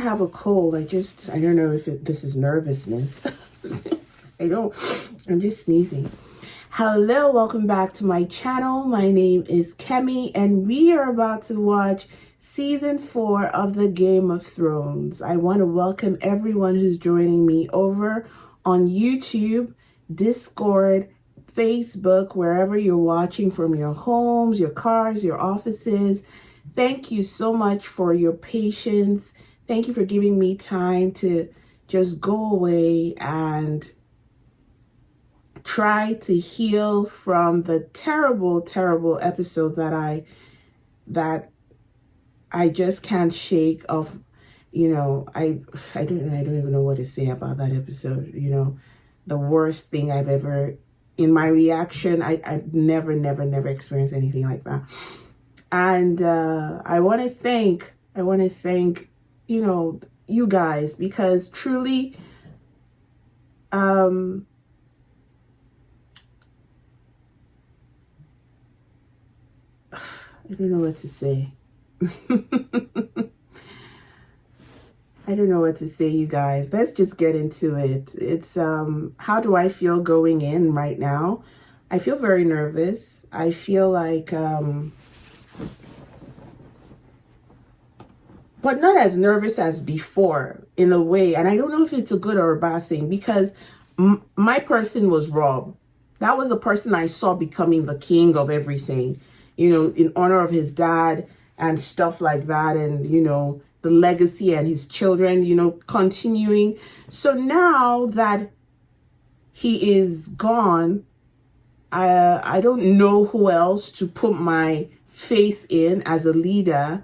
have a cold. I don't know if this is nervousness. I'm just sneezing. Hello, welcome back to my channel. My name is Kemi, and we are about to watch season 4 of the Game of Thrones. I want to welcome everyone who's joining me over on YouTube, Discord, Facebook, wherever you're watching from your homes, your cars, your offices. Thank you so much for your patience. Thank you for giving me time to just go away and try to heal from the terrible, terrible episode that I just can't shake off. You know, I don't even know what to say about that episode. You know, the worst thing I've ever, in my reaction, I've never experienced anything like that. And I want to thank, you know, you guys, because truly, I don't know what to say. I don't know what to say, you guys. Let's just get into it. It's, how do I feel going in right now? I feel very nervous. I feel like, but not as nervous as before in a way. And I don't know if it's a good or a bad thing, because my person was Rob. That was the person I saw becoming the king of everything, you know, in honor of his dad and stuff like that. And, you know, the legacy and his children, you know, continuing. So now that he is gone, I don't know who else to put my faith in as a leader.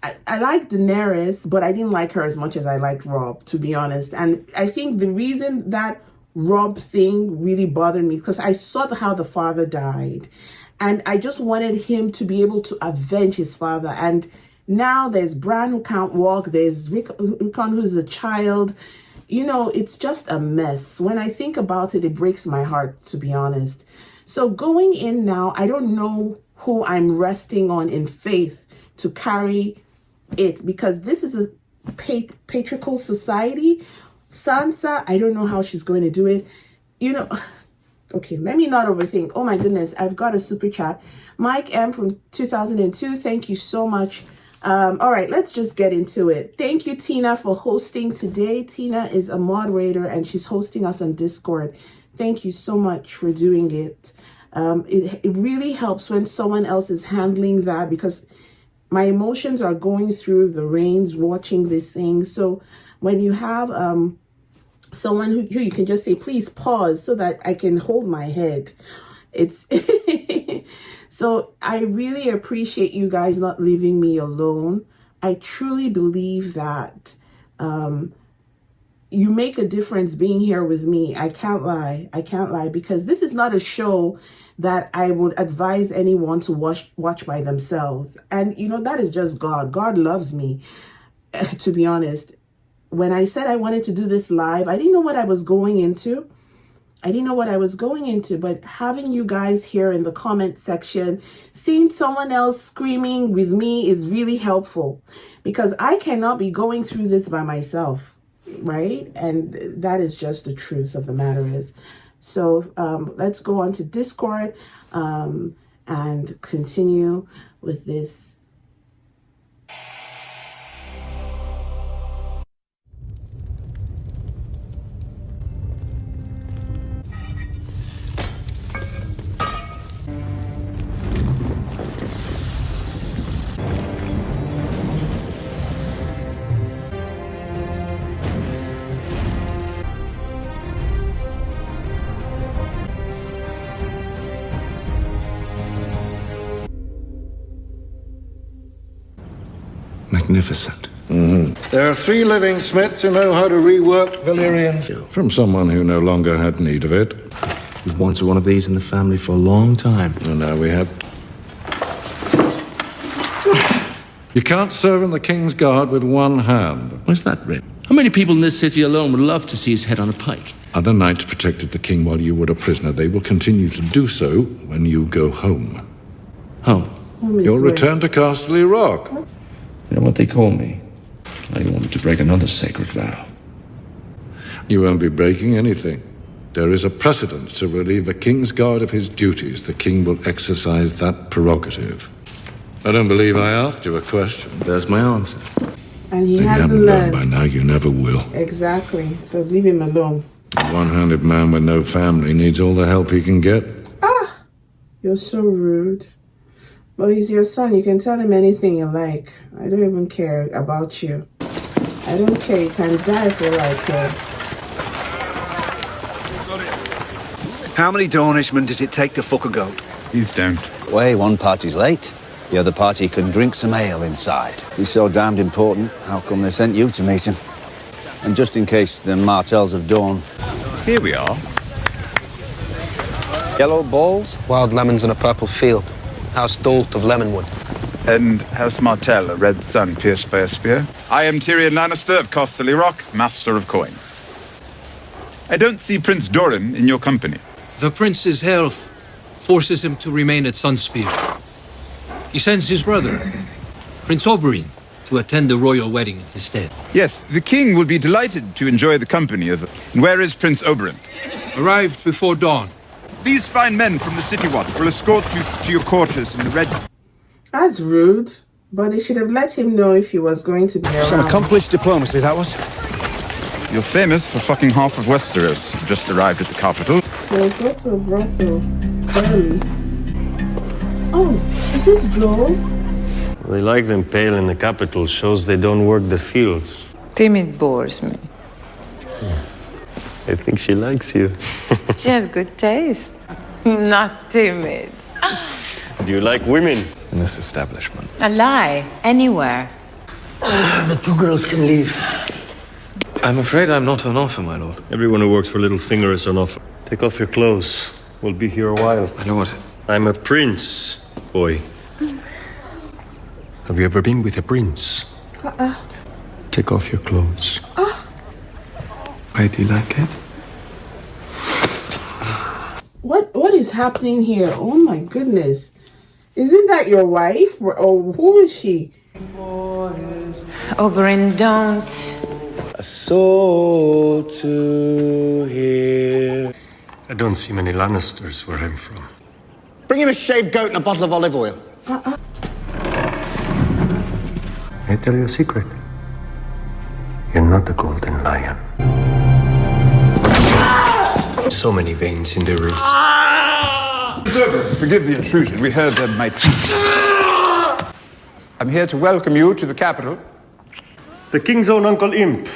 I like Daenerys, but I didn't like her as much as I liked Rob, to be honest. And I think the reason that Rob thing really bothered me, because I saw how the father died, and I just wanted him to be able to avenge his father. And now there's Bran who can't walk, there's Rickon who's a child. You know, it's just a mess. When I think about it, it breaks my heart, to be honest. So going in now, I don't know who I'm resting on in faith to carry it, because this is a patriarchal society. Sansa, I don't know how she's going to do it. You know, okay, let me not overthink. Oh my goodness, I've got a super chat. Mike M from 2002, thank you so much. All right, let's just get into it. Thank you, Tina, for hosting today. Tina is a moderator and she's hosting us on Discord. Thank you so much for doing it. It really helps when someone else is handling that, because my emotions are going through the reins watching this thing. So when you have someone who you can just say, please pause so that I can hold my head. It's so I really appreciate you guys not leaving me alone. I truly believe that you make a difference being here with me. I can't lie, because this is not a show that I would advise anyone to watch by themselves. And you know, that is just God. God loves me, to be honest. When I said I wanted to do this live, I didn't know what I was going into. But having you guys here in the comment section, seeing someone else screaming with me is really helpful, because I cannot be going through this by myself, right? And that is just the truth of the matter is. So let's go on to Discord and continue with this. Magnificent. There are 3 living smiths who know how to rework Valyrian's. From someone who no longer had need of it. We've wanted one of these in the family for a long time. And now we have. You can't serve in the King's Guard with one hand. Where's that written? How many people in this city alone would love to see his head on a pike? Other knights protected the king while you were a prisoner. They will continue to do so when you go home. Home? You'll return to Castle Rock. You know what they call me? I don't want to break another sacred vow. You won't be breaking anything. There is a precedent to relieve a king's guard of his duties. The king will exercise that prerogative. I don't believe I asked you a question. There's my answer. And he If you hasn't haven't learned learned. by now, you never will. Exactly. So leave him alone. A one-handed man with no family needs all the help he can get. You're so rude. But he's your son. You can tell him anything you like. I don't even care about you. I don't care. You can die if you like it. How many Dornishmen does it take to fuck a goat? Please don't. Way, one party's late. The other party can drink some ale inside. He's so damned important, how come they sent you to meet him? And just in case the Martells of Dawn. Here we are. Yellow balls? Wild lemons in a purple field. House Dolt of Lemonwood. And House Martell, a red sun pierced by a spear. I am Tyrion Lannister of Casterly Rock, Master of Coin. I don't see Prince Doran in your company. The prince's health forces him to remain at Sunspear. He sends his brother, Prince Oberyn, to attend the royal wedding in his stead. Yes, the king will be delighted to enjoy the company of... And where is Prince Oberyn? Arrived before dawn. These fine men from the City Watch will escort you to your quarters in the Red... That's rude. But they should have let him know if he was going to be around. Some accomplished diplomacy, that was. You're famous for fucking half of Westeros. You've just arrived at the capital. They'll go to a brothel early. Oh, is this Joel? They like them pale in the capital, shows they don't work the fields. Timid bores me. I think she likes you. She has good taste. Not timid. Do you like women? In this establishment. A lie. Anywhere. The two girls can leave. I'm afraid I'm not on offer, my lord. Everyone who works for Littlefinger is on offer. Take off your clothes. We'll be here a while. My lord. I'm a prince, boy. Have you ever been with a prince? Take off your clothes. Why do you like it? What is happening here? Oh my goodness. Isn't that your wife? Or who is she? Oberyn, don't. A soul to hear. I don't see many Lannisters where I'm from. Bring him a shaved goat and a bottle of olive oil. May I tell you a secret? You're not the golden lion. So many veins in the wrist. Forgive the intrusion. We heard them might... I'm here to welcome you to the capital. The king's own uncle Imp,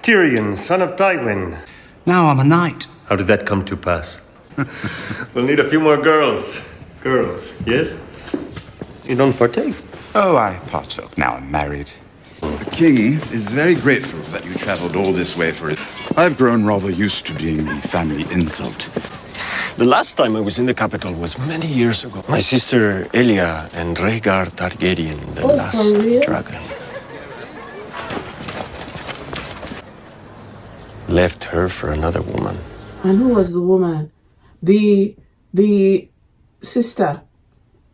Tyrion, son of Tywin. Now I'm a knight. How did that come to pass? We'll need a few more girls. Girls, yes? You don't partake? Oh, I partook. Now I'm married. The king is very grateful that you traveled all this way for it. I've grown rather used to being the family insult. The last time I was in the capital was many years ago. My sister Arya and Rhaegar Targaryen, the Oh, last for real? dragon. Left her for another woman. And who was the woman? The sister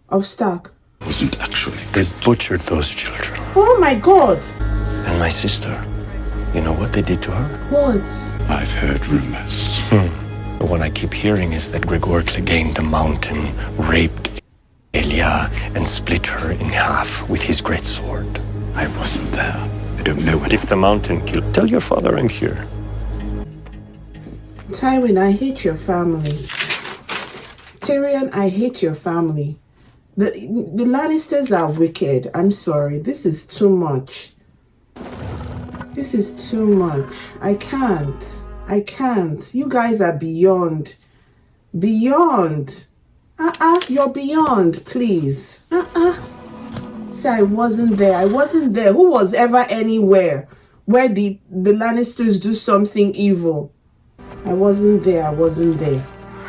of Stark. Wasn't actually. They butchered those children. Oh my god. And my sister, you know what they did to her? What? I've heard rumors. The one I keep hearing is that Gregor Clegane the Mountain raped Arya and split her in half with his great sword. I wasn't there. I don't know what... If the Mountain killed, tell your father I'm here. Tywin, I hate your family. Tyrion, I hate your family. The Lannisters are wicked. I'm sorry. This is too much. This is too much. I can't. You guys are beyond. Beyond. You're beyond, please. Say I wasn't there. Who was ever anywhere where the Lannisters do something evil? I wasn't there.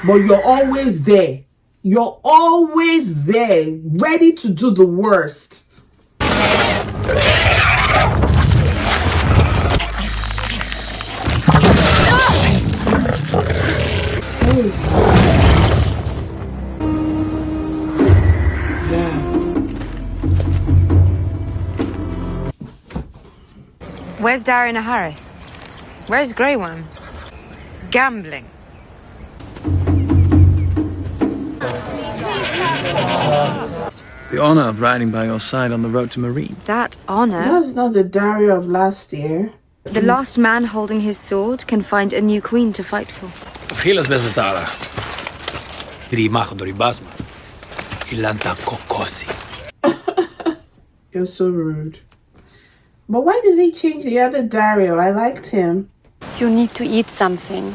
But you're always there. You're always there, ready to do the worst. Who is that? Where's Darren Harris? Where's Grey Worm? Gambling. The honor of riding by your side on the road to Marine. That honor? That's not the Daria of last year. The last man holding his sword can find a new queen to fight for. You're so rude. But why did they change the other Dario? I liked him. You need to eat something.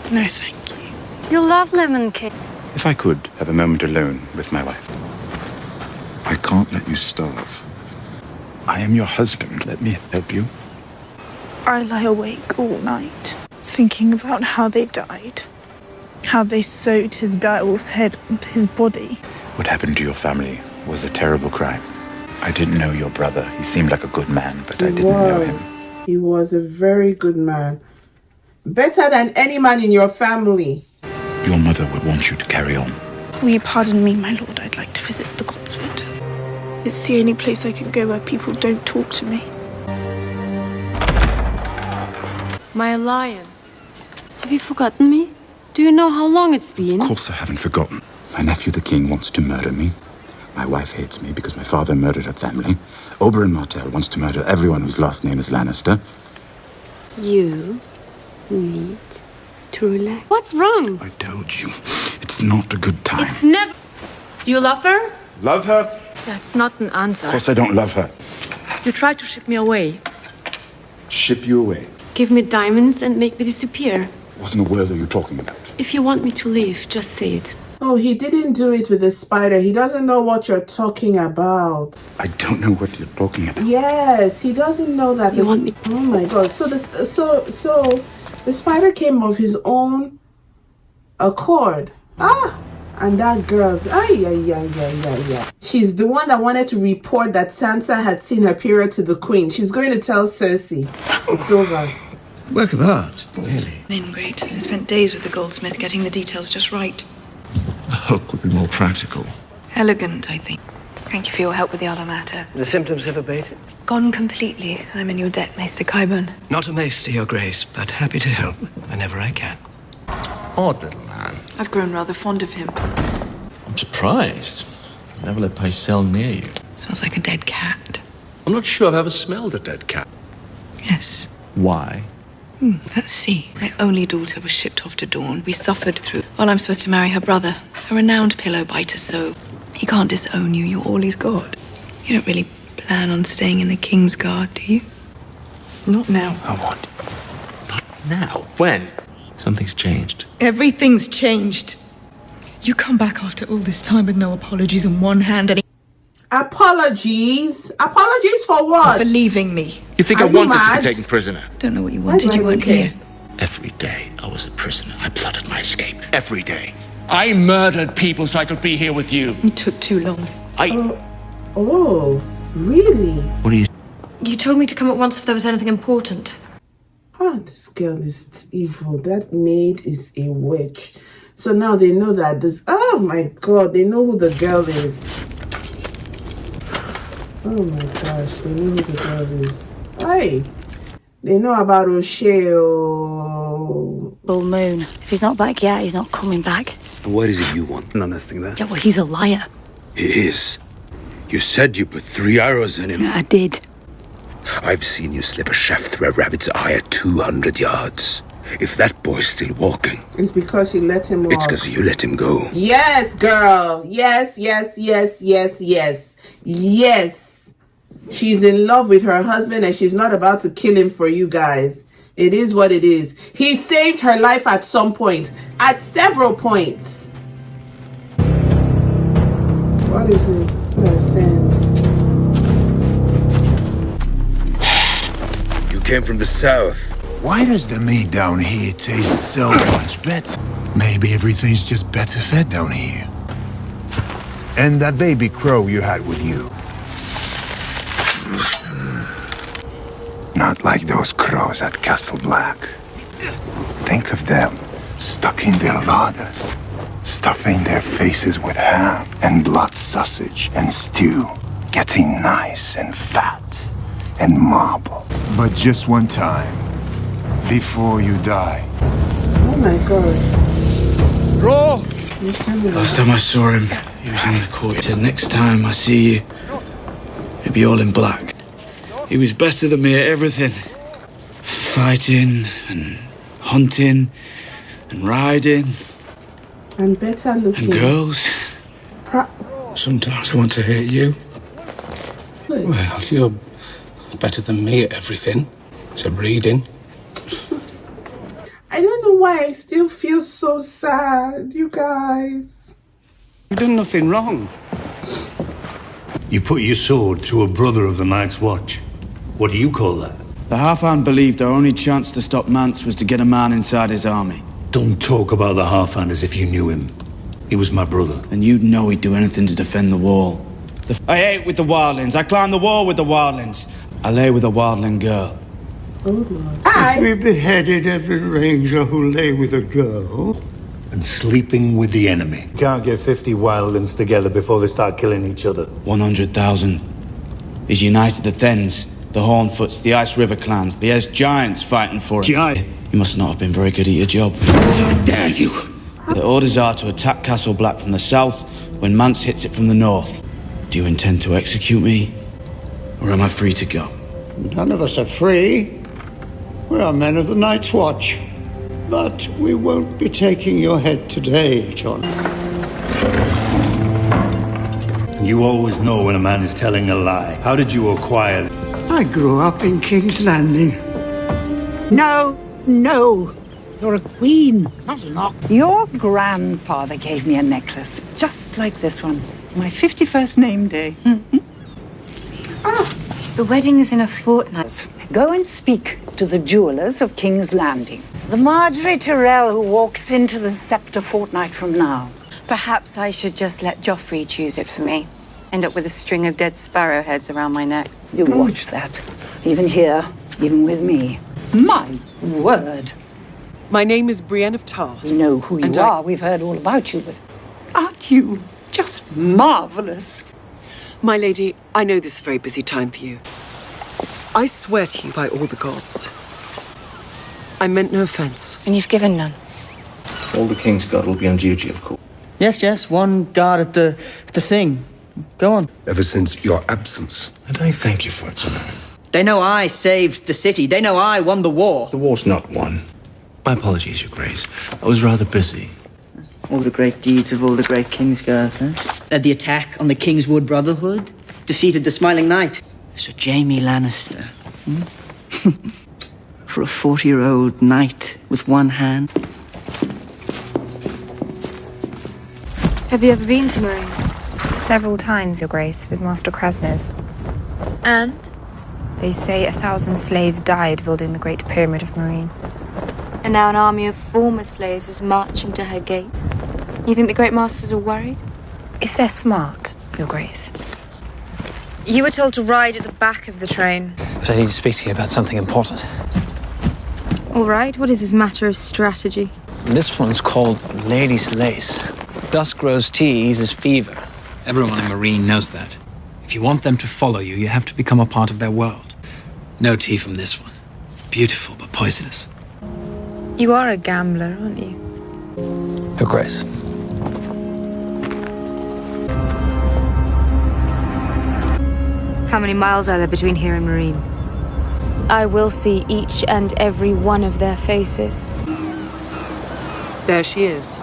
No, thank you. You love lemon cake. If I could have a moment alone with my wife. I can't let you starve. I am your husband. Let me help you. I lie awake all night, thinking about how they died. How they sewed his direwolf's head onto his body. What happened to your family was a terrible crime. I didn't know your brother. He seemed like a good man, but I didn't know him. He was a very good man. Better than any man in your family. Your mother would want you to carry on. Will you pardon me, my lord? I'd like to visit the Cotswold. It's the only place I can go where people don't talk to me. My lion. Have you forgotten me? Do you know how long it's been? Of course I haven't forgotten. My nephew the king wants to murder me. My wife hates me because my father murdered her family. Oberyn Martell wants to murder everyone whose last name is Lannister. You need to relax. What's wrong? I told you, it's not a good time. It's never... Do you love her? Love her? That's not an answer. Of course I don't love her. You tried to ship me away. Ship you away? Give me diamonds and make me disappear. What in the world are you talking about? If you want me to leave, just say it. Oh, he didn't do it with the spider. He doesn't know what you're talking about. I don't know what you're talking about. Yes, he doesn't know that. You want me? Oh my God! So the spider came of his own accord. And that girl's she's the one that wanted to report that Sansa had seen her period to the queen. She's going to tell Cersei. It's over. Work of art, really. Great. I spent days with the goldsmith getting the details just right. The hook would be more practical. Elegant, I think. Thank you for your help with the other matter. The symptoms have abated? Gone completely. I'm in your debt, Maester Qyburn. Not a maester, your grace, but happy to help whenever I can. Odd little man. I've grown rather fond of him. I'm surprised. Never let Pycelle near you. Smells like a dead cat. I'm not sure I've ever smelled a dead cat. Yes. Why? Let's see. My only daughter was shipped off to Dawn. We suffered through. Well, I'm supposed to marry her brother, a renowned pillow biter, so he can't disown you. You're all he's got. You don't really plan on staying in the King's Guard, do you? Not now. I want. Not now. When? Something's changed. Everything's changed. You come back after all this time with no apologies on one hand and Apologies? Apologies for what? for leaving me. You think Are I you wanted mad? to be taken prisoner? Don't know what you Why wanted. do I You weren't even here. care? Every day I was a prisoner. I plotted my escape. Every day. I murdered people so I could be here with you. It took too long. Oh, really? What are you... You told me to come at once if there was anything important. This girl is evil. That maid is a witch. So now they know that this... Oh my God, they know who the girl is. Oh my gosh, they know who the girl is. Hey, they know about O'Shea. Full moon. If he's not back yet, he's not coming back. And what is it you want? None of this thing there. Yeah, well, he's a liar. He is. You said you put 3 arrows in him. I did. I've seen you slip a shaft through a rabbit's eye at 200 yards. If that boy's still walking, It's because you let him walk. it's because you let him go. Yes, girl. Yes, yes, yes, yes, yes. Yes. She's in love with her husband and she's not about to kill him for you guys. It is what it is. He saved her life at some point. At several points. What is this? The fence. You came from the south. Why does the meat down here taste so much better? Maybe everything's just better fed down here. And that baby crow you had with you. Not like those crows at Castle Black. Think of them stuck in their larders, stuffing their faces with ham and blood sausage and stew, getting nice and fat and marble. But just one time, before you die. Oh my god. Raw! Last time I saw him, he was in the court. He said, next time I see you, it'll be all in black. He was better than me at everything. Fighting and hunting and riding. And better looking. And girls. Sometimes I want to hate you. Good. Well, you're better than me at everything. Except reading. I don't know why I still feel so sad, you guys. You've done nothing wrong. You put your sword through a brother of the Night's Watch. What do you call that? The Half-Hound believed our only chance to stop Mance was to get a man inside his army. Don't talk about the Half-Hound as if you knew him. He was my brother. And you'd know he'd do anything to defend the wall. I ate with the wildlings. I climbed the wall with the wildlings. I lay with a wildling girl. Oh Lord. We beheaded every ranger who lay with a girl. And sleeping with the enemy. Can't get 50 wildlings together before they start killing each other. 100,000. He's united the Thens, the Hornfoots, the Ice River clans, the Ice Giants fighting for it. Giant? You must not have been very good at your job. How dare you! The orders are to attack Castle Black from the south when Mance hits it from the north. Do you intend to execute me? Or am I free to go? None of us are free. We are men of the Night's Watch. But we won't be taking your head today, John. You always know when a man is telling a lie. How did you acquire... I grew up in King's Landing. No, no. You're a queen, not an ox. Your grandfather gave me a necklace, just like this one. My 51st name day. The wedding is in a fortnight. Go and speak to the jewelers of King's Landing. The Marjorie Tyrell who walks into the scepter fortnight from now. Perhaps I should just let Joffrey choose it for me. End up with a string of dead sparrow heads around my neck. You watch that. Even here, even with me. My word. My name is Brienne of Tarth. We know who you are. We've heard all about you, but aren't you just marvelous? My lady, I know this is a very busy time for you. I swear to you by all the gods. I meant no offense. And you've given none. All the King's Guard will be on duty, of course. Yes, one guard at the thing. Go on. Ever since your absence. And I thank you for it, sir. They know I saved the city. They know I won the war. The war's not won. My apologies, Your Grace. I was rather busy. All the great deeds of all the great Kingsguard, huh? Led the attack on the Kingswood Brotherhood. Defeated the Smiling Knight. Sir Jaime Lannister. For a 40-year-old knight with one hand. Have you ever been to Marine? Several times, Your Grace, with Master Krasnes. And? They say 1,000 slaves died building the Great Pyramid of Marine. And now an army of former slaves is marching to her gate. You think the Great Masters are worried? If they're smart, Your Grace. You were told to ride at the back of the train. But I need to speak to you about something important. All right, what is this matter of strategy? This one's called Lady's Lace. Dusk Rose tea eases fever. Everyone in Marine knows that. If you want them to follow you, you have to become a part of their world. No tea from this one. Beautiful, but poisonous. You are a gambler, aren't you? Your Grace. How many miles are there between here and Marine? I will see each and every one of their faces. There she is.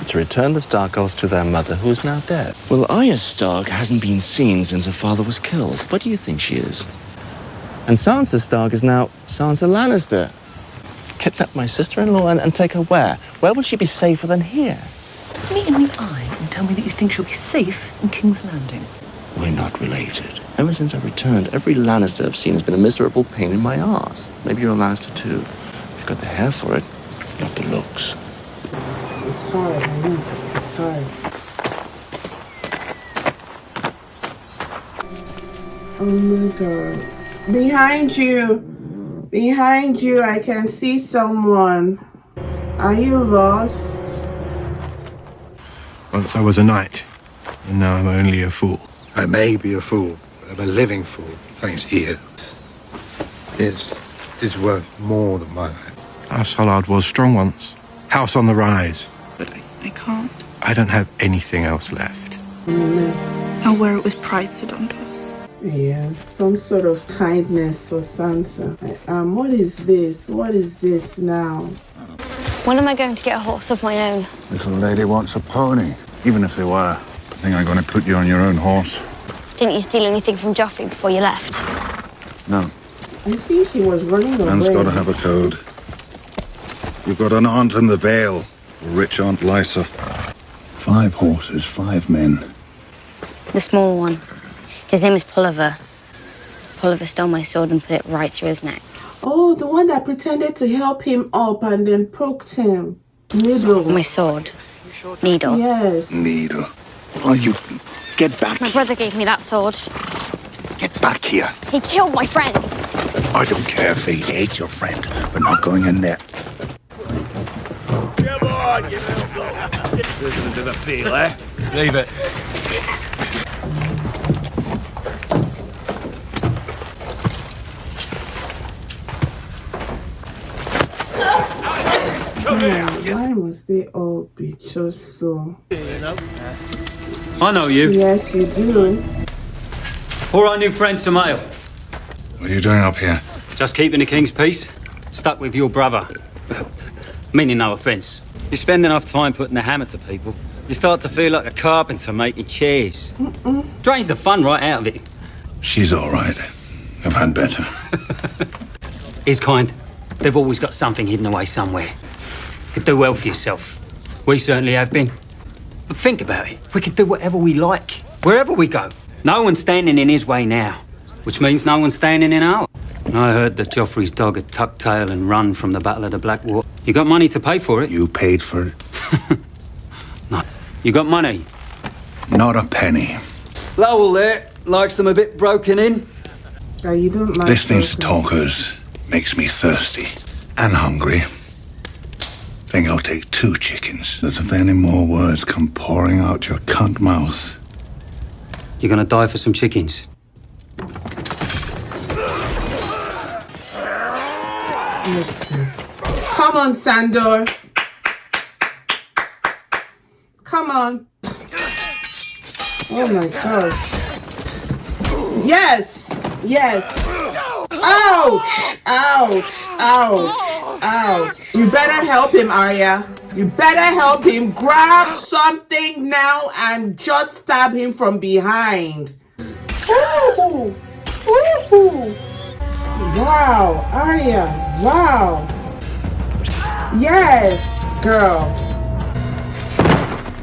To return the Starkos to their mother, who is now dead. Well, Arya Stark hasn't been seen since her father was killed. What do you think she is? And Sansa Stark is now Sansa Lannister. Kidnap my sister-in-law and take her where? Where will she be safer than here? Look me in the eye and tell me that you think she'll be safe in King's Landing. We're not related. Ever since I returned, every Lannister I've seen has been a miserable pain in my arse. Maybe you're a Lannister too. You've got the hair for it, not the looks. It's hard, I know. It's hard. Oh my god. Behind you! Behind you, I can see someone. Are you lost? Once I was a knight, and now I'm only a fool. I may be a fool, I'm a living fool, thanks to you. It's worth more than my life. House Hollard was strong once. House on the rise. But I can't. I don't have anything else left. Yes. I'll wear it with pride, Sir Dontos. Yeah, some sort of kindness for Sansa. What is this? What is this now? When am I going to get a horse of my own? Little lady wants a pony. Even if they were, I think I'm going to put you on your own horse. Didn't you steal anything from Joffrey before you left? No. I think he was running away. Man's got to have a code. You've got an aunt in the Vale, a rich Aunt Lysa. 5 horses, 5 men. The small one. His name is Polliver. Polliver stole my sword and put it right through his neck. Oh, the one that pretended to help him up and then poked him. Needle. My sword. Needle. Yes. Needle. Oh, you... Get back. My brother gave me that sword. Get back here. He killed my friend. I don't care if he ate your friend. We're not going in there. Come on, you little bloke. Listen to the feel, eh? Leave it. Why must they all be just so? I know you. Yes, you do. All right, new friend Samael. What are you doing up here? Just keeping the king's peace. Stuck with your brother. Meaning no offence. You spend enough time putting the hammer to people, you start to feel like a carpenter making chairs. Drains the fun right out of it. She's all right. I've had better. His kind. They've always got something hidden away somewhere. Could do well for yourself. We certainly have been. But think about it. We could do whatever we like, wherever we go. No one's standing in his way now, which means no one's standing in ours. I heard that Joffrey's dog had tucked tail and run from the Battle of the Blackwater. You got money to pay for it? You paid for it? No. You got money? Not a penny. Lowell there likes them a bit broken in. You don't like Listening to talkers makes me thirsty and hungry. Think I'll take 2 chickens. That if any more words come pouring out your cunt mouth. You're gonna die for some chickens. Listen. Come on, Sandor. Come on. Oh my gosh. Yes. Yes. Ouch. Ouch. Ouch. Ouch. You better help him, Arya. You better help him. Grab something now and just stab him from behind. Ooh. Ooh. Wow, Arya. Wow. Yes, girl.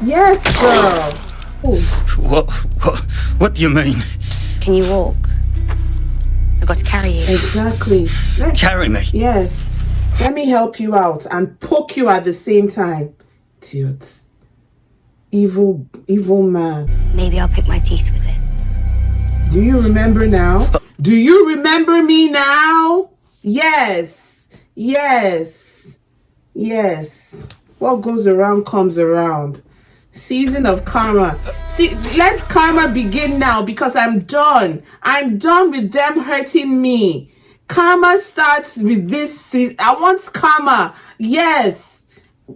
Yes, girl. Ooh. What do you mean? Can you walk? I've got to carry you. Exactly. Carry me? Yes. Let me help you out and poke you at the same time. Dude. Evil man. Maybe I'll pick my teeth with it. Do you remember now? Do you remember me now? Yes. Yes. Yes. What goes around comes around. Season of karma. See, let karma begin now because I'm done. I'm done with them hurting me. Karma starts with this season. I want karma. Yes.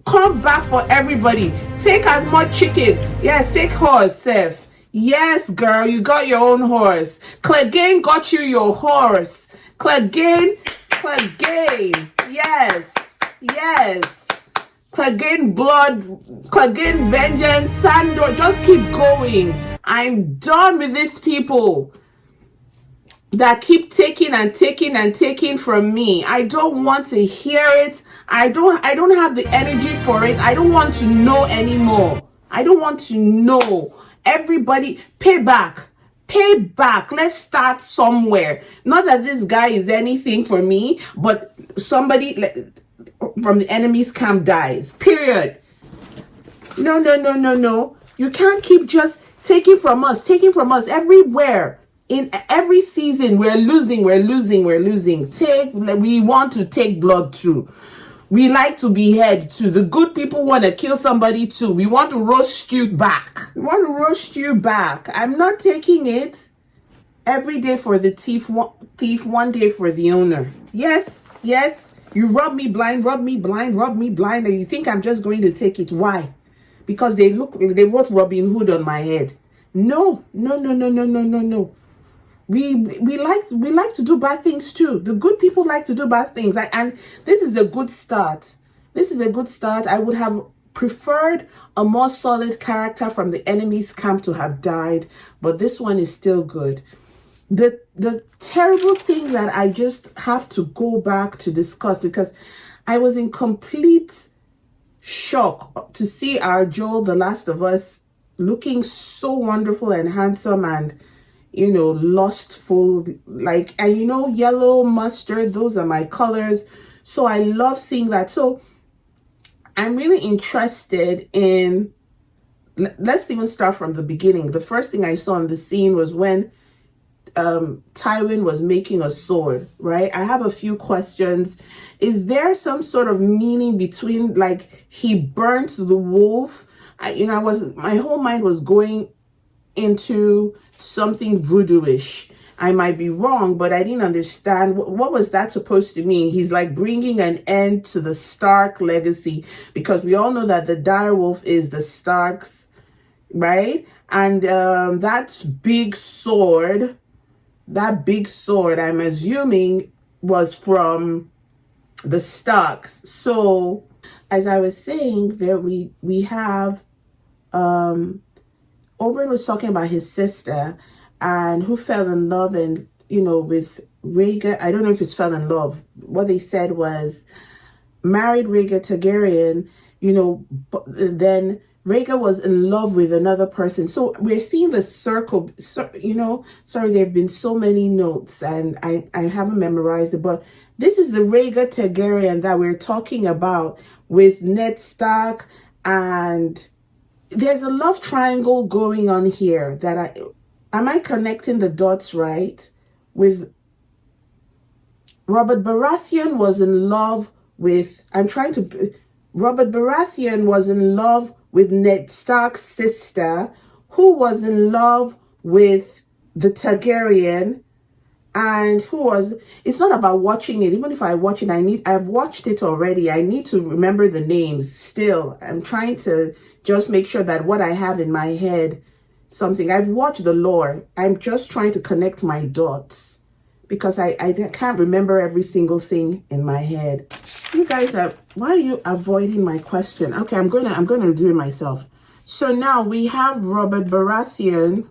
Come back for everybody. Take as much chicken. Yes, take horse, Seth. Yes, girl, you got your own horse. Clegane got you your horse. Clegane. Yes. Yes. Clegane blood, Clegane vengeance, Sandor, just keep going. I'm done with these people that keep taking and taking and taking from me. I don't want to hear it. I don't have the energy for it. I don't want to know anymore. I don't want to know. Everybody, pay back. Pay back. Let's start somewhere. Not that this guy is anything for me, but somebody from the enemy's camp dies. Period. No. You can't keep just taking from us everywhere. In every season, we're losing. We want to take blood too. We like to behead too. The good people want to kill somebody too. We want to roast you back. I'm not taking it. Every day for the thief, one day for the owner. Yes, yes. You rub me blind, rub me blind, rub me blind, and you think I'm just going to take it. Why? Because they wrote Robin Hood on my head. No, no, no, no, no, no, no, no. We like to do bad things too. The good people like to do bad things, and this is a good start. This is a good start. I would have preferred a more solid character from the enemy's camp to have died, but this one is still good. The terrible thing that I just have to go back to discuss, because I was in complete shock to see our Joel, The Last of Us, looking so wonderful and handsome and, you know, lustful, like, and you know, yellow, mustard, those are my colors. So I love seeing that. So I'm really interested in, let's even start from the beginning. The first thing I saw on the scene was when Tywin was making a sword, right? I have a few questions. Is there some sort of meaning between, like, he burnt the wolf? My whole mind was going into something voodoo-ish. I might be wrong, but I didn't understand what was that supposed to mean. He's like bringing an end to the Stark legacy, because we all know that the direwolf is the Starks, right? And that big sword, I'm assuming, was from the Starks. So as I was saying, there we have Oberyn was talking about his sister and who fell in love, and, you know, with Rhaegar. I don't know if it's fell in love. What they said was married Rhaegar Targaryen, you know, but then Rhaegar was in love with another person. So we're seeing the circle, you know, sorry, there have been so many notes and I haven't memorized it, but this is the Rhaegar Targaryen that we're talking about with Ned Stark, and there's a love triangle going on here that am I connecting the dots right? With Robert Baratheon was in love with, Robert Baratheon was in love with Ned Stark's sister, who was in love with the Targaryen, and it's not about watching it. Even if I watch it, I've watched it already. I need to remember the names still. I'm trying to just make sure that what I have in my head, I've watched the lore. I'm just trying to connect my dots, because I can't remember every single thing in my head. You guys why are you avoiding my question? Okay, I'm gonna do it myself. So now we have Robert Baratheon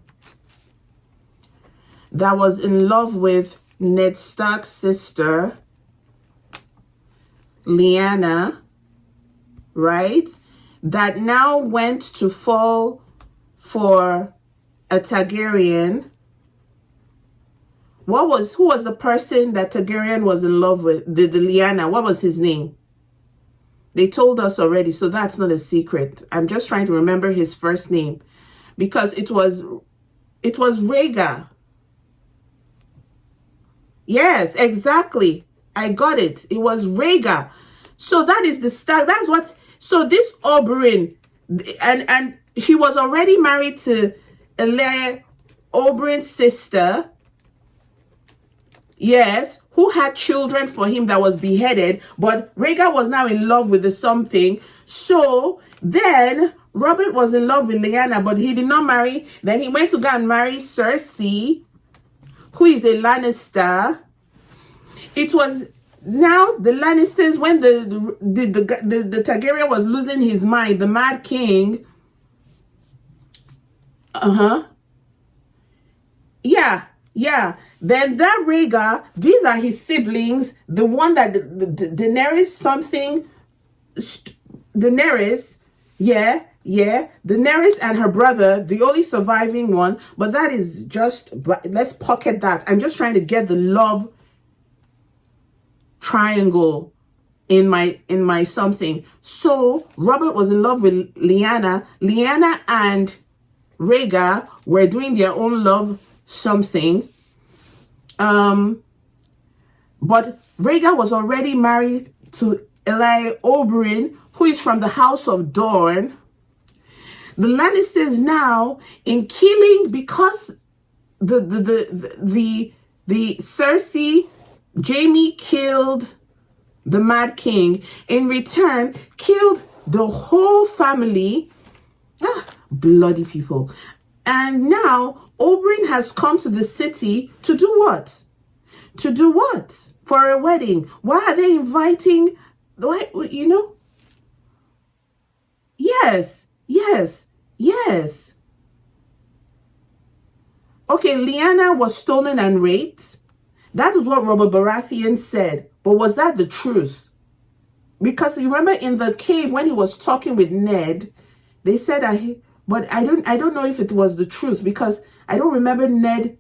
that was in love with Ned Stark's sister, Lyanna, right? That now went to fall for a Targaryen. Who was the person that Targaryen was in love with? The Lyanna, what was his name? They told us already, so that's not a secret. I'm just trying to remember his first name, because it was Rhaegar. Yes, exactly. I got it. It was Rhaegar. So that is the Stark. That's what. So this Oberyn, and he was already married to Elia, Oberyn's sister. Yes, who had children for him that was beheaded, but Rhaegar was now in love with the something. So then Robert was in love with Lyanna, but he did not marry. Then he went to go and marry Cersei, who is a Lannister. It was now the Lannisters, when the Targaryen was losing his mind, the Mad King. Yeah. Then that Rhaegar, these are his siblings. The one that Daenerys something, Daenerys, yeah. Daenerys and her brother, the only surviving one. But that is just, let's pocket that. I'm just trying to get the love triangle in my something. So Robert was in love with Lyanna. Lyanna and Rhaegar were doing their own love something. But Rhaegar was already married to Elia Oberyn, who is from the House of Dorne. The Lannisters now, in killing, because the Cersei, Jaime killed the Mad King. In return, killed the whole family. Bloody people. And now Oberyn has come to the city to do what? To do what? For a wedding. Why are they inviting? Why, you know? Yes. Okay, Lyanna was stolen and raped. That is what Robert Baratheon said. But was that the truth? Because you remember in the cave when he was talking with Ned, they said but I don't know if it was the truth, because I don't remember Ned.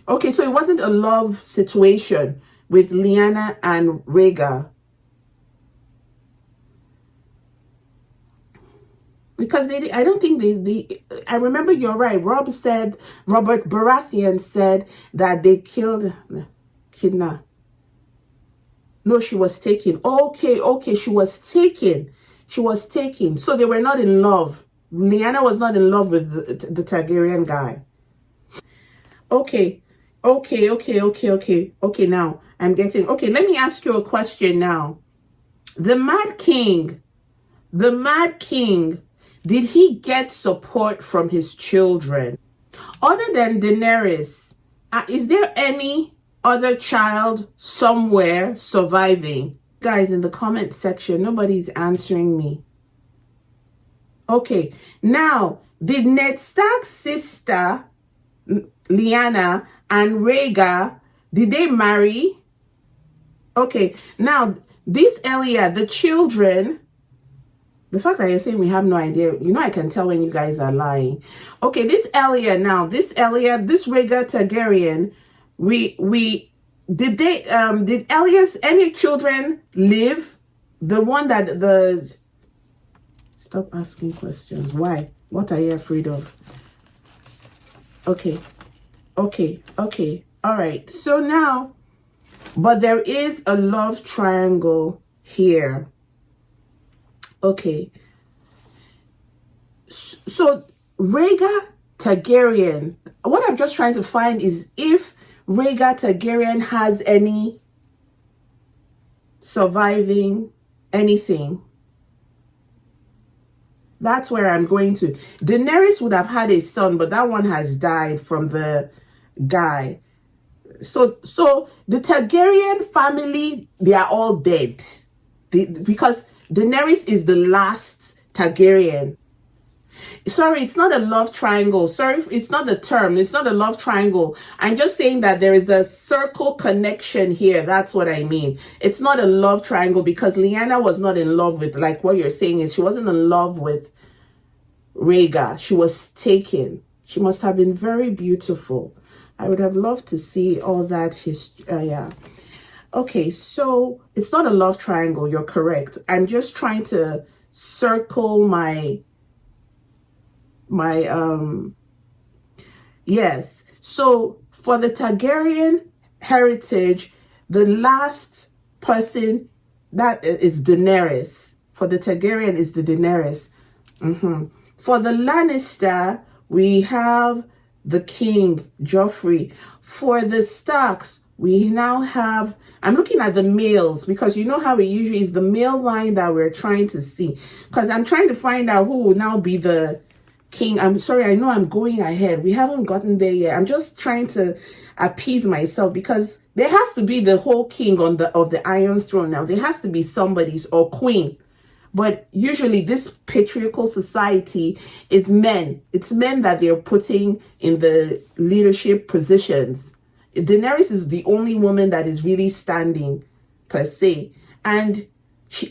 Okay, so it wasn't a love situation with Lyanna and Rhaegar. Because I don't think I remember, you're right. Robert Baratheon said that they killed Kidna. No, she was taken. Okay, she was taken. So they were not in love. Lyanna was not in love with the Targaryen guy. Okay, now I'm getting... Okay, let me ask you a question now. The Mad King, did he get support from his children? Other than Daenerys, is there any other child somewhere surviving? Guys, in the comment section, nobody's answering me. Okay, now, did Ned Stark's sister, Lyanna, and Rhaegar, did they marry? Okay, now, this Elia, the children... The fact that you're saying we have no idea, you know, I can tell when you guys are lying. Okay, this Rhaegar Targaryen, did Elias, any children live? The one that stop asking questions. Why? What are you afraid of? Okay. All right. So now, but there is a love triangle here. Okay, so Rhaegar Targaryen, what I'm just trying to find is if Rhaegar Targaryen has any surviving anything. That's where I'm going to. Daenerys would have had a son, but that one has died from the guy. So the Targaryen family, they are all dead. Because Daenerys is the last Targaryen. Sorry, it's not a love triangle. Sorry, it's not the term. It's not a love triangle. I'm just saying that there is a circle connection here. That's what I mean. It's not a love triangle because Lyanna was not in love with, like what you're saying is she wasn't in love with Rhaegar. She was taken. She must have been very beautiful. I would have loved to see all that history. Yeah. Okay, so it's not a love triangle. You're correct. I'm just trying to circle yes. So for the Targaryen heritage, the last person that is Daenerys. For the Targaryen is the Daenerys. For the Lannister, we have the king, Joffrey. For the Starks, we now have, I'm looking at the males because you know how it usually is the male line that we're trying to see. Because I'm trying to find out who will now be the king. I'm sorry, I know I'm going ahead. We haven't gotten there yet. I'm just trying to appease myself because there has to be the whole king of the Iron Throne now. There has to be somebody's or queen. But usually this patriarchal society is men. It's men that they're putting in the leadership positions. Daenerys is the only woman that is really standing per se. And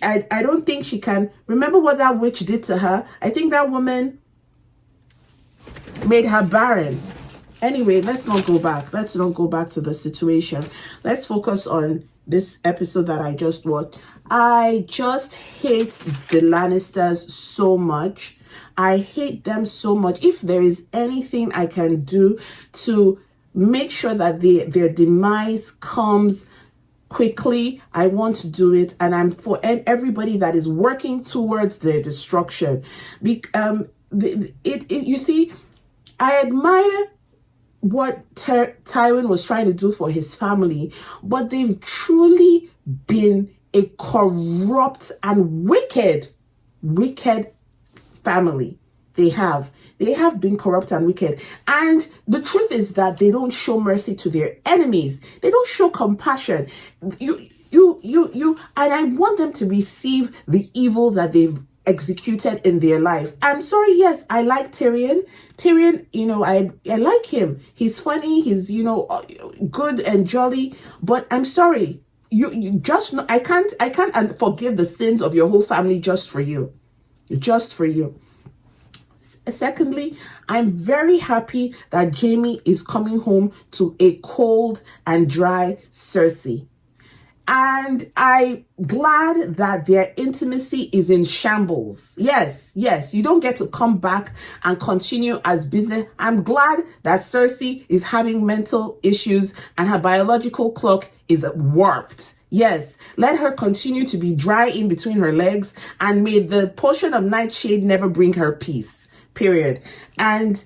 I don't think she can. Remember what that witch did to her? I think that woman made her barren. Anyway, let's not go back. Let's not go back to the situation. Let's focus on this episode that I just watched. I just hate the Lannisters so much. I hate them so much. If there is anything I can do to make sure that their demise comes quickly, I want to do it. And I'm for everybody that is working towards their destruction. you see, I admire what Tywin was trying to do for his family, but they've truly been a corrupt and wicked family. They have been corrupt and wicked. And the truth is that they don't show mercy to their enemies. They don't show compassion. And I want them to receive the evil that they've executed in their life. I'm sorry, yes, I like Tyrion. Tyrion, I like him. He's funny, he's, good and jolly, but I'm sorry. You just, I can't forgive the sins of your whole family just for you. Just for you. Secondly, I'm very happy that Jaime is coming home to a cold and dry Cersei. And I'm glad that their intimacy is in shambles. Yes, you don't get to come back and continue as business. I'm glad that Cersei is having mental issues and her biological clock is warped. Yes, let her continue to be dry in between her legs, and may the potion of nightshade never bring her peace. Period. And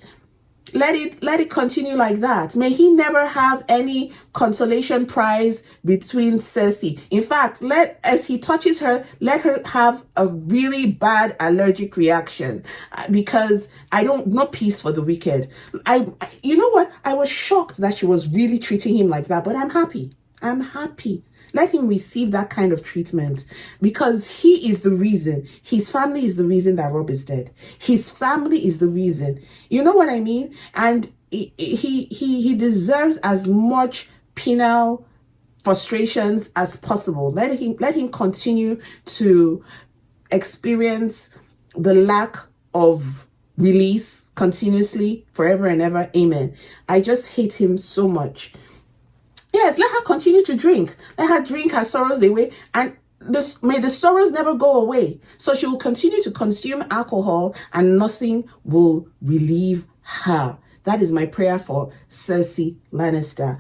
let it continue like that. May he never have any consolation prize between Cersei. In fact, as he touches her, let her have a really bad allergic reaction, because no peace for the wicked. You know what? I was shocked that she was really treating him like that, but I'm happy. I'm happy. Let him receive that kind of treatment, because he is the reason. His family is the reason that Robb is dead. His family is the reason. You know what I mean? And he deserves as much penal frustrations as possible. Let him continue to experience the lack of release continuously, forever and ever. Amen. I just hate him so much. Yes, let her continue to drink. Let her drink her sorrows away, and may the sorrows never go away. So she will continue to consume alcohol, and nothing will relieve her. That is my prayer for Cersei Lannister.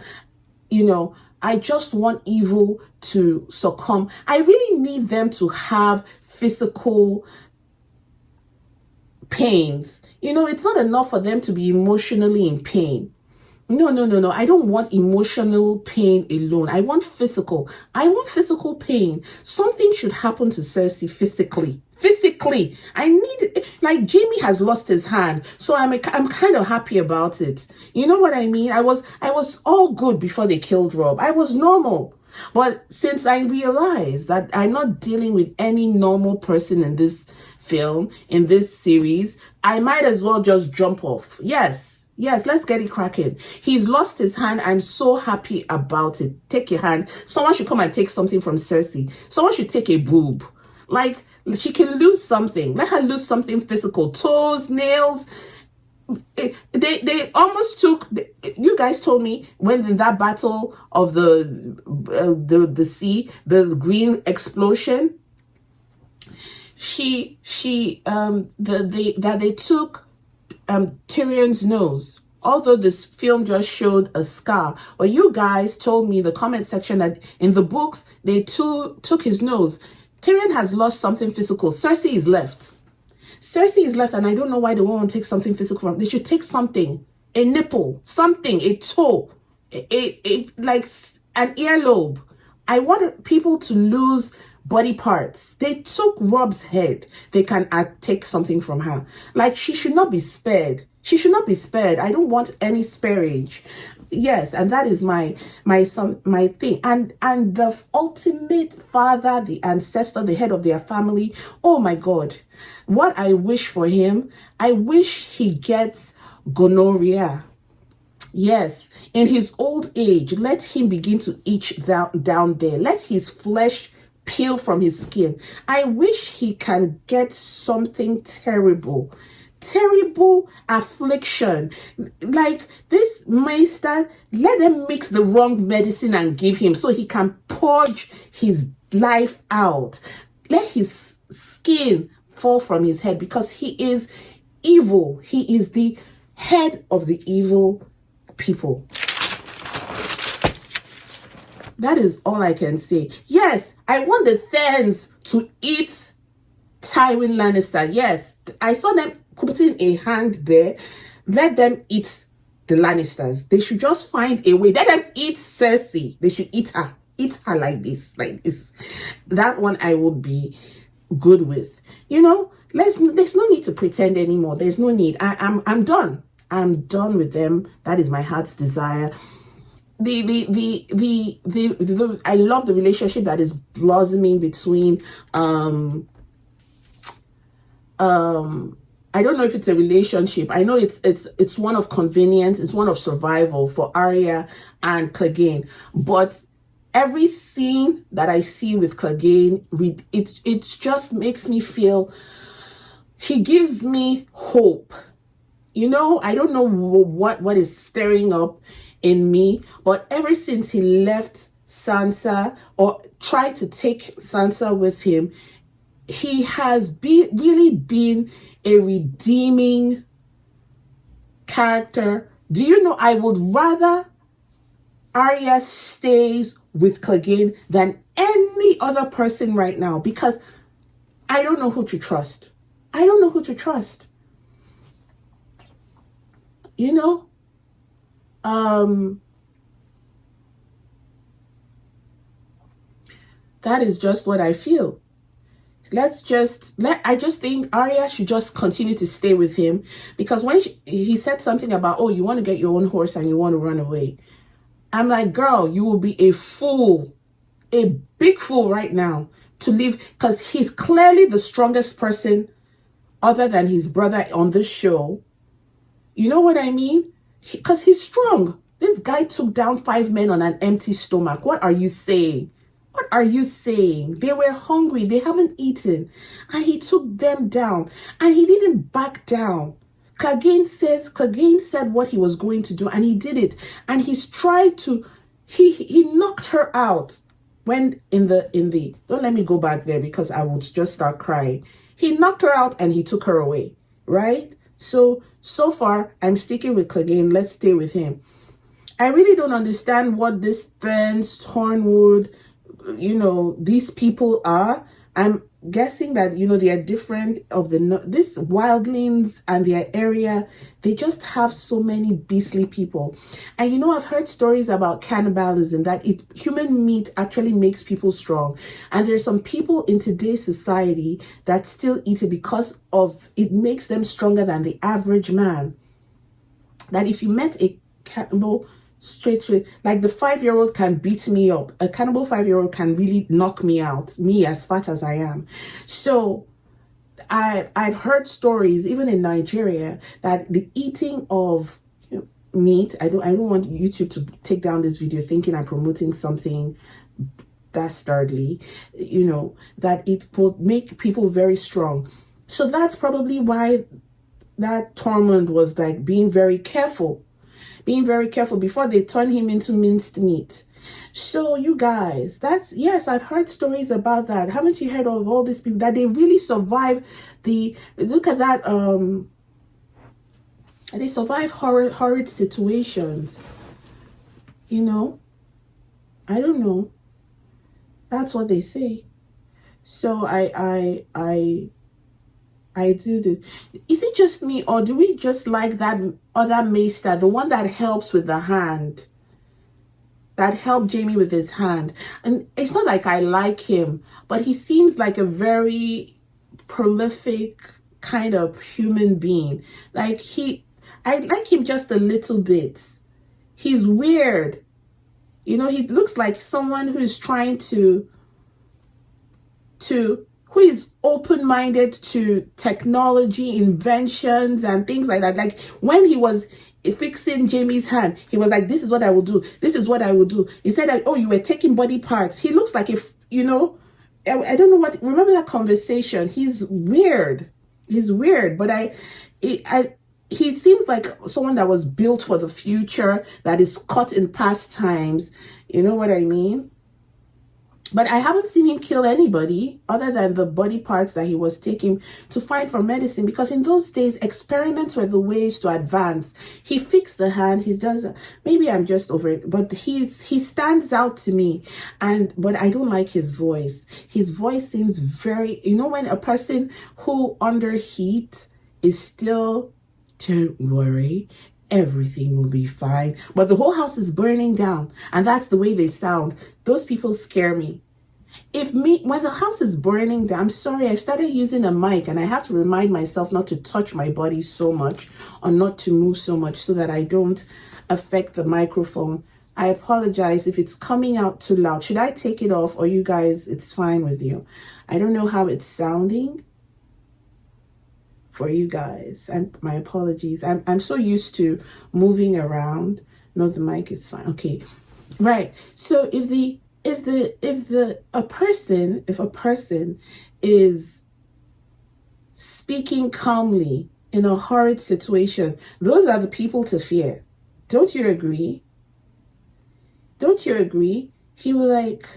I just want evil to succumb. I really need them to have physical pains. It's not enough for them to be emotionally in pain. No. I don't want emotional pain alone. I want physical. Pain. Something should happen to Cersei physically. I need, Jaime has lost his hand, so I'm kind of happy about it. You know what I mean? I was all good before they killed Robb. I was normal. But since I realized that I'm not dealing with any normal person in this film, in this series, I might as well just jump off. Yes, let's get it cracking. He's lost his hand. I'm so happy about it. Take your hand. Someone should come and take something from Cersei. Someone should take a boob. She can lose something. Let her lose something physical. Toes, nails. They almost took. You guys told me when in that battle of the sea, the green explosion. They took Tyrion's nose, although this film just showed a scar. But you guys told me in the comment section that in the books they took his nose. Tyrion has lost something physical. Cersei is left, and I don't know why they won't take something physical from. They should take something, a nipple, something, a toe, like an earlobe. I want people to lose body parts. They took Robb's head. They can take something from her. She should not be spared. I don't want any sparage. Yes, and that is my thing. And the ultimate father, the ancestor, the head of their family. Oh my God. What I wish for him, I wish he gets gonorrhea. Yes, in his old age, let him begin to itch down there. Let his flesh peel from his skin. I wish he can get something terrible affliction. This Maester, let them mix the wrong medicine and give him so he can purge his life out. Let his skin fall from his head, because he is evil. He is the head of the evil people. That is all I can say. Yes, I want the Thanes to eat Tywin Lannister. Yes, I saw them putting a hand there. Let them eat the Lannisters. They should just find a way. Let them eat Cersei. They should eat her. Eat her like this. Like this. That one I would be good with. You know, there's no need to pretend anymore. There's no need. I'm done. I'm done with them. That is my heart's desire. I love the relationship that is blossoming between I don't know if it's a relationship. I know it's one of convenience, it's one of survival for Arya and Clegane. But every scene that I see with Clegane, it just makes me feel, he gives me hope. You know, I don't know what is stirring up in me, but ever since he left Sansa or tried to take Sansa with him, he has really been a redeeming character. Do you know, I would rather Arya stays with Clegane than any other person right now, because I don't know who to trust. I don't know who to trust. You know? That is just what I feel. I just think Arya should just continue to stay with him, because when he said something about, oh, you want to get your own horse and you want to run away. I'm like, girl, you will be a fool, a big fool right now to leave, because he's clearly the strongest person other than his brother on this show. You know what I mean? Because he's strong. This guy took down 5 men on an empty stomach. What are you saying? What are you saying? They were hungry. They haven't eaten. And he took them down. And he didn't back down. Clegane said what he was going to do, and he did it. And he's tried to, he knocked her out. When in the, don't let me go back there because I would just start crying. He knocked her out and he took her away, right? So far, I'm sticking with Clegane. Let's stay with him. I really don't understand what this Burns, Hornwood, you know, these people are. I'm guessing that, you know, they are different of this wildlings and their area. They just have so many beastly people. And, you know, I've heard stories about cannibalism, that human meat actually makes people strong. And there's some people in today's society that still eat it because of it makes them stronger than the average man. That if you met a cannibal, straight, like the 5-year-old can beat me up. A cannibal 5-year-old can really knock me out, me as fat as I am. So I've heard stories, even in Nigeria, that the eating of meat, I don't want YouTube to take down this video thinking I'm promoting something dastardly, you know, that it will make people very strong. So that's probably why that Tormund was like being very careful before they turn him into minced meat. So you guys, yes, I've heard stories about that. Haven't you heard of all these people that they really survive look at that, they survive horrid situations, you know? I don't know. That's what they say. So I do this. Is it just me, or do we just like that other maester, the one that helps with the hand, that helped Jamie with his hand? And it's not like I like him, but he seems like a very prolific kind of human being. Like I like him just a little bit. He's weird. You know, he looks like someone who is trying who is open-minded to technology, inventions, and things like that. Like when he was fixing Jamie's hand, he was like, this is what I will do. This is what I will do. He said that, oh, you were taking body parts. He looks like, if, you know, I don't know what, remember that conversation? He's weird. He's weird, but he seems like someone that was built for the future, that is caught in past times. You know what I mean? But I haven't seen him kill anybody other than the body parts that he was taking to fight for medicine, because in those days, experiments were the ways to advance. He fixed the hand. He does. Maybe I'm just over it, but he stands out to me. But I don't like his voice. His voice seems very, when a person who under heat is still, don't worry, everything will be fine, but the whole house is burning down, and that's the way they sound. Those people scare me. When the house is burning down, I'm sorry, I started using a mic, and I have to remind myself not to touch my body so much or not to move so much so that I don't affect the microphone. I apologize if it's coming out too loud. Should I take it off, or you guys, it's fine with you? I don't know how it's sounding for you guys, and my apologies. I'm so used to moving around. No, the mic is fine. Okay, right. So if a person is speaking calmly in a horrid situation, those are the people to fear. Don't you agree? Don't you agree? He was like,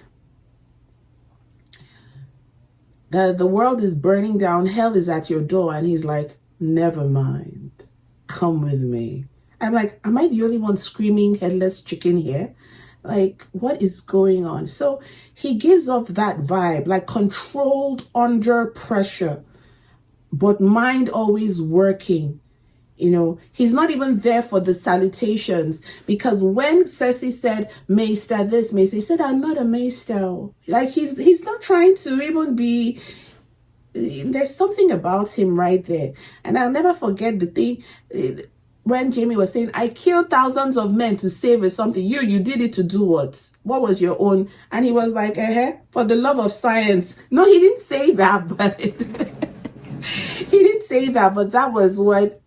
the world is burning down, hell is at your door, and he's like, never mind, come with me. I'm like, am I the only one screaming headless chicken here? Like, what is going on? So he gives off that vibe, like controlled under pressure, but mind always working. He's not even there for the salutations, because when Cersei said, Maester this, Maester, he said, I'm not a Maester. Like, he's not trying to even be, there's something about him right there. And I'll never forget the thing, when Jaime was saying, I killed thousands of men to save or something. You did it to do what? What was your own? And he was like, for the love of science. No, he didn't say that, but he didn't say that, but that was what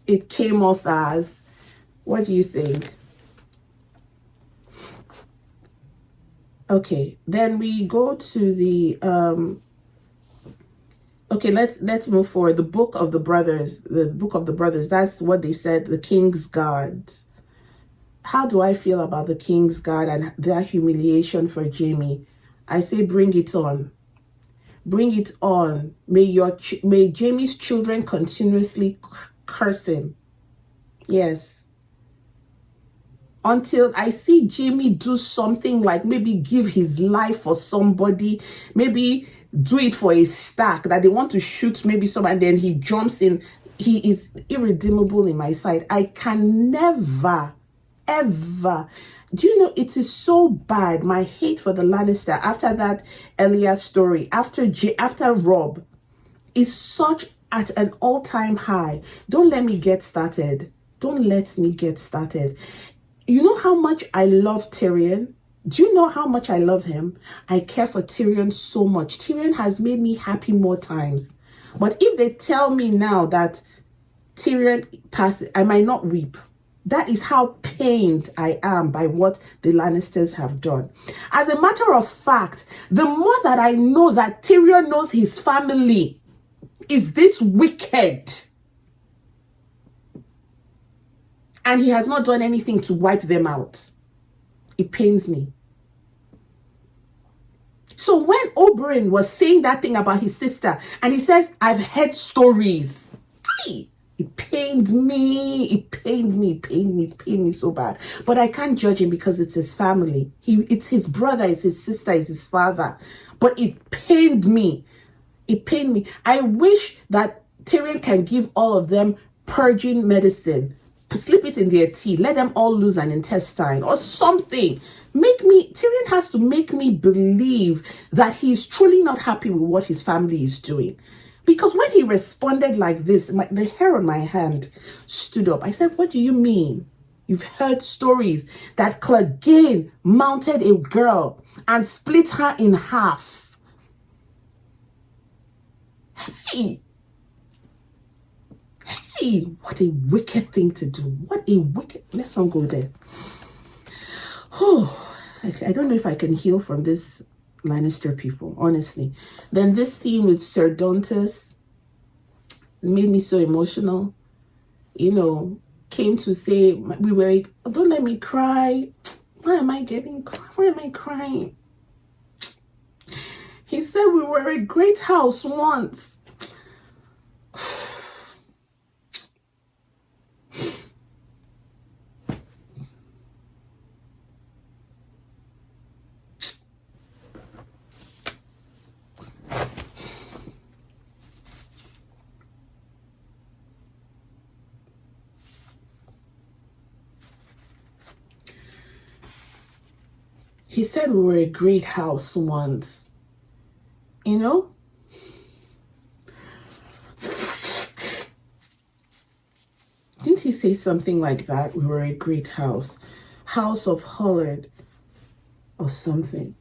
it came off as. What do you think? Okay, then we go to the okay, let's move forward. The book of the brothers, that's what they said, the king's guard. How do I feel about the king's guard and their humiliation for Jaime? I say bring it on. Bring it on. May Jaime's children continuously curse him. Yes. Until I see Jaime do something, like maybe give his life for somebody, maybe do it for a stack that they want to shoot maybe someone, and then he jumps in. He is irredeemable in my sight. I can never, ever. Do you know, it is so bad, my hate for the Lannister after that earlier story, after Rob, is such at an all-time high. Don't let me get started. Don't let me get started. You know how much I love Tyrion? Do you know how much I love him? I care for Tyrion so much. Tyrion has made me happy more times. But if they tell me now that Tyrion passes, I might not weep. That is how pained I am by what the Lannisters have done. As a matter of fact, the more that I know that Tyrion knows his family is this wicked, and he has not done anything to wipe them out, it pains me. So when Oberyn was saying that thing about his sister, and he says, I've heard stories, it pained me. It pained me so bad. But I can't judge him because it's his family. It's his brother, it's his sister, it's his father. But it pained me. It pained me. I wish that Tyrion can give all of them purging medicine, slip it in their tea, let them all lose an intestine or something. Tyrion has to make me believe that he's truly not happy with what his family is doing. Because when he responded like this, the hair on my hand stood up. I said, what do you mean? You've heard stories that Clegane mounted a girl and split her in half. Hey, what a wicked thing to do. Let's not go there. Oh, I don't know if I can heal from this Lannister people, honestly. Then this scene with Sir Dontus made me so emotional. Came to say, don't let me cry. Why am I crying? said we were a great house once. He said we were a great house once. You know? Didn't he say something like that? We were a great house. House of Hollard or something.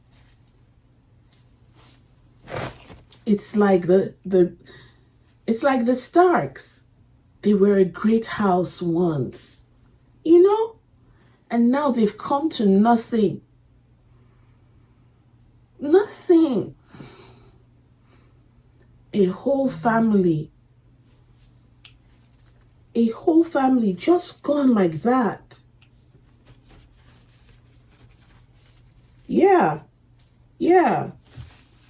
It's like it's like the Starks. They were a great house once. You know? And now they've come to nothing. Nothing. A whole family just gone like that. Yeah.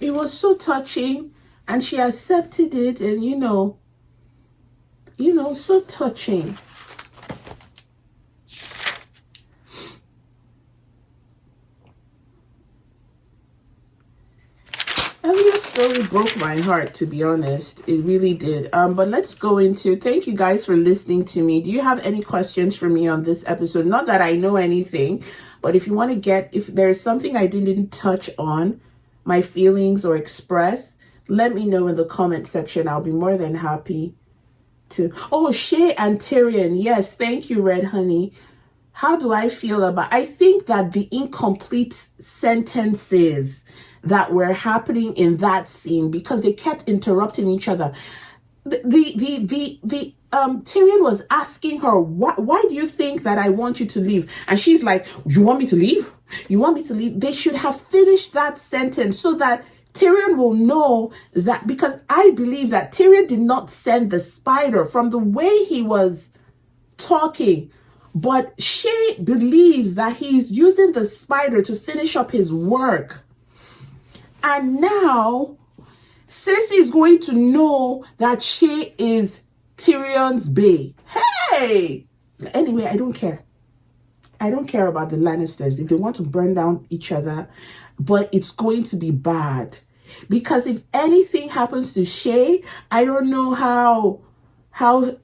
It was so touching, and she accepted it, and you know, so touching. Arya's story broke my heart, to be honest. It really did. But let's go into, thank you guys for listening to me. Do you have any questions for me on this episode? Not that I know anything, but if you want to if there's something I didn't touch on, my feelings or express, let me know in the comment section. I'll be more than happy to. Oh, Shay and Tyrion. Yes, thank you, Red Honey. How do I feel about, I think that the incomplete sentences that were happening in that scene, because they kept interrupting each other. Tyrion was asking her, why do you think that I want you to leave? And she's like, you want me to leave? You want me to leave? They should have finished that sentence so that Tyrion will know that, because I believe that Tyrion did not send the spider from the way he was talking. But Shay believes that he's using the spider to finish up his work. And now, Cersei is going to know that Shay is Tyrion's bae. Hey! Anyway, I don't care. I don't care about the Lannisters. If they want to burn down each other, but it's going to be bad. Because if anything happens to Shay, I don't know how the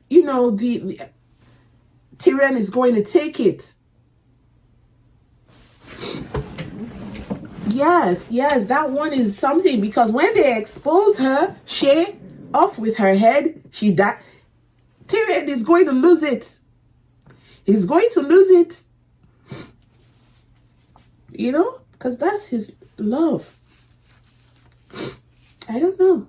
Tyrion is going to take it. Yes, that one is something, because when they expose her, Shay, off with her head, she died. Tyrion is going to lose it. He's going to lose it. You know, because that's his love. I don't know.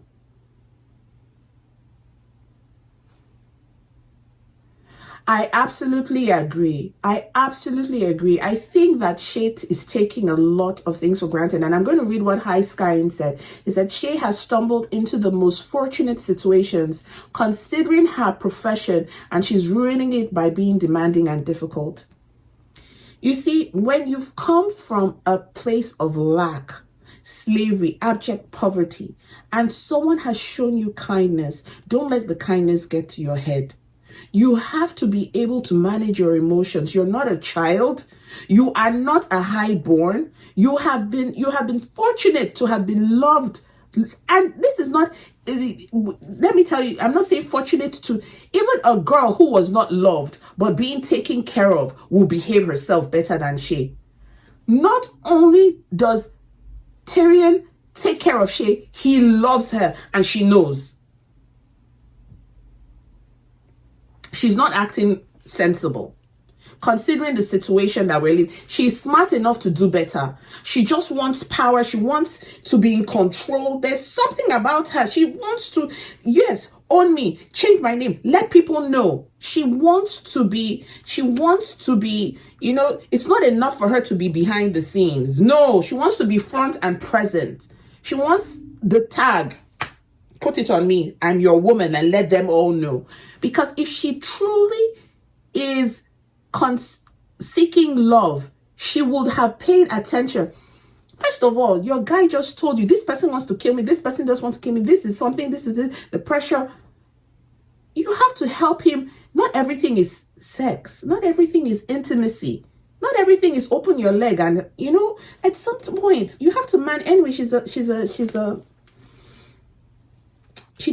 I absolutely agree. I think that Shay is taking a lot of things for granted. And I'm going to read what High Skyrim said. He said, Shay has stumbled into the most fortunate situations, considering her profession, and she's ruining it by being demanding and difficult. You see, when you've come from a place of lack, slavery, abject poverty, and someone has shown you kindness, don't let the kindness get to your head. You have to be able to manage your emotions. You're not a child. You are not a highborn. You have been fortunate to have been loved. And this is not, let me tell you, I'm not saying fortunate to, even a girl who was not loved, but being taken care of will behave herself better than Shay. Not only does Tyrion take care of Shay, he loves her and she knows. She's not acting sensible. Considering the situation that we're living, she's smart enough to do better. She just wants power. She wants to be in control. There's something about her. She wants to, yes, own me, change my name, let people know. She wants to be, you know, it's not enough for her to be behind the scenes. No, she wants to be front and present. She wants the tag. Put it on me. I'm your woman, and let them all know. Because if she truly is seeking love, she would have paid attention. First of all, your guy just told you, this person wants to kill me, this person does want to kill me, this is something, this is it, the pressure. You have to help him. Not everything is sex. Not everything is intimacy. Not everything is open your leg. And, you know, at some point, you have to man. Anyway, she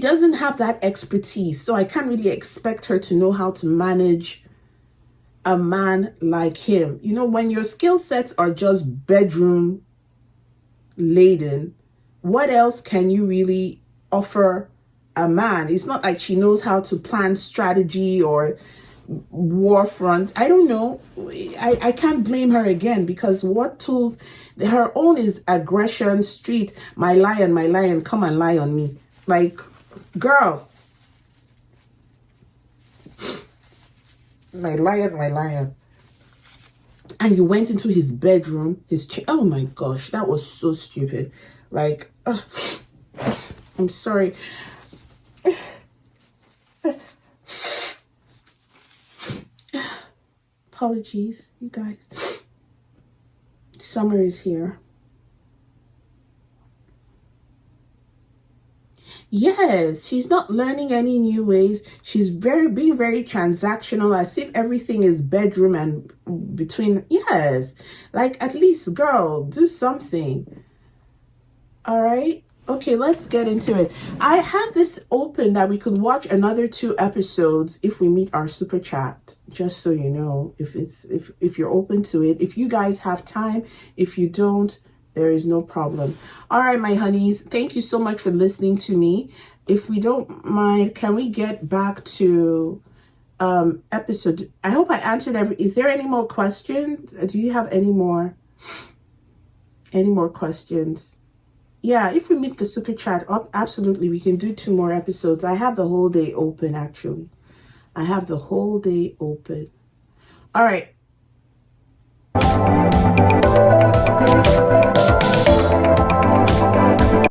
doesn't have that expertise. So I can't really expect her to know how to manage a man like him. You know, when your skill sets are just bedroom laden, what else can you really offer a man? It's not like she knows how to plan strategy or war front. I don't know. I can't blame her again, because what tools, her own is aggression, street, my lion, come and lie on me. Like, girl, my lion. And you went into his bedroom, oh my gosh, that was so stupid. Like, I'm sorry. Apologies, you guys. Summer is here. Yes, she's not learning any new ways. She's being very transactional, as if everything is bedroom and between. Yes, like, at least, girl, do something. All right. Okay, let's get into it. I have this open that we could watch another 2 episodes if we meet our super chat. Just so you know, if you're open to it. If you guys have time, if you don't, there is no problem. All right, my honeys, thank you so much for listening to me. If we don't mind, can we get back to episode? I hope I answered is there any more questions? Do you have any more questions? Yeah, if we meet the super chat up, absolutely, we can do 2 more episodes. I have the whole day open, actually. I have the whole day open. All right.